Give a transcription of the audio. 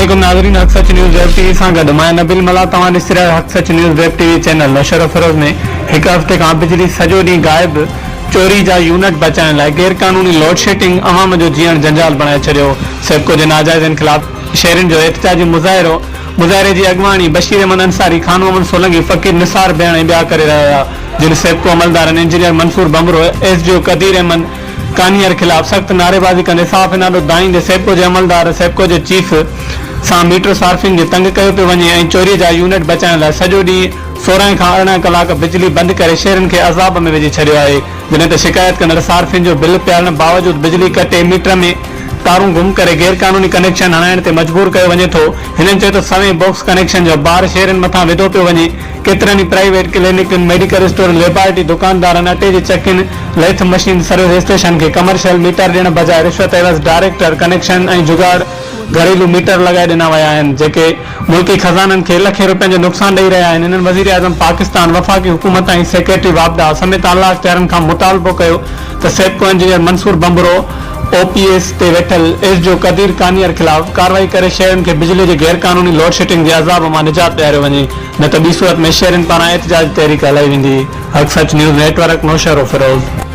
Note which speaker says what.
Speaker 1: अस्सलामुअलैकुम नाज़रीन, हक़ सच न्यूज़ वेब टीवी सां गॾु मां नबील मला। तव्हां ॾिसी रहिया हक़ सच न्यूज़ वेब टीवी चैनल। मशहूर फिरोज़ में हिकु हफ़्ते खां बिजली सॼो ॾींहुं गायब, चोरी जा यूनिट बचाइण लाइ गैर क़ानूनी लोड शेडिंग अवाम जो जीअण जंजाल बणाए छॾियो। सेपको जे नाजाइज़नि ख़िलाफ़ शहरनि जो एहतजाजी मुज़ाहिरे जी अॻुवाणी बशीर अहमद अंसारी, खानू अहमद सोलंकी, फ़कीर निसार बेण ऐं ॿिया करे रहिया हुआ, जिन सेपको अमलदारनि इंजीनियर मंसूर बमरो, एसडीओ कदीर अहमद कानियर ख़िलाफ़ सख़्त नारेबाज़ी कंदे साफ़ इनादो दाईंदे सेपको जे अमलदार सेपको जे चीफ सां मीटर सार्फिंग खे तंग कयो पियो वञे ऐं चोरी जा यूनिट बचाइण लाइ सॼो ॾींहुं 16 खां 18 कलाक बिजली बंदि करे शहरनि खे अज़ाब में विझी छॾियो आहे। जॾहिं त शिकायत कंदड़ सार्फिन जो बिल पियारण बावजूदि बिजली कटे मीटर में तारूं गुम करे गैर क़ानूनी कनेक्शन हणाइण ते मजबूर कयो वञे थो। हिननि चयो त सवें बॉक्स कनेक्शन जो भार शहरनि मथां विधो पियो वञे। केतिरनि ई प्राइवेट क्लिनिकनि, मेडिकल स्टोर, लेबोरेटरी दुकानदारनि अटे जी चकिन, लेथ मशीन सर्विस स्टेशन खे कमर्शियल मीटर ॾियण बजाए रिश्वत एवज़ डायरेक्टर कनेक्शन ऐं जुगाड़ घरेलू मीटर लॻाए ॾिना विया आहिनि, जेके मुल्की खज़ाननि खे लखे रुपयनि जो नुक़सान ॾेई रहिया आहिनि। हिननि वज़ीर आज़म पाकिस्तान, वफ़ाक़ी हुकूमत ऐं सेक्रेटरी वापदा समेत आला अख़्तियारनि खां मुतालबो कयो त सेपको इंजीनियर मंसूर बमरो, ओपीएस ते वेठल एसडीओ कदीर कानियर ख़िलाफ़ कार्रवाई करे शहरनि खे बिजली जे गैर क़ानूनी लोड शेडिंग जे अज़ाब मां निजात ॾियारियो वञे, न त ॿी सूरत में शहरनि पारां एहतजाज तहरीक हलाई वेंदी। हक़ सच न्यूज़ नेटवर्क, मशहूर फिरोज़।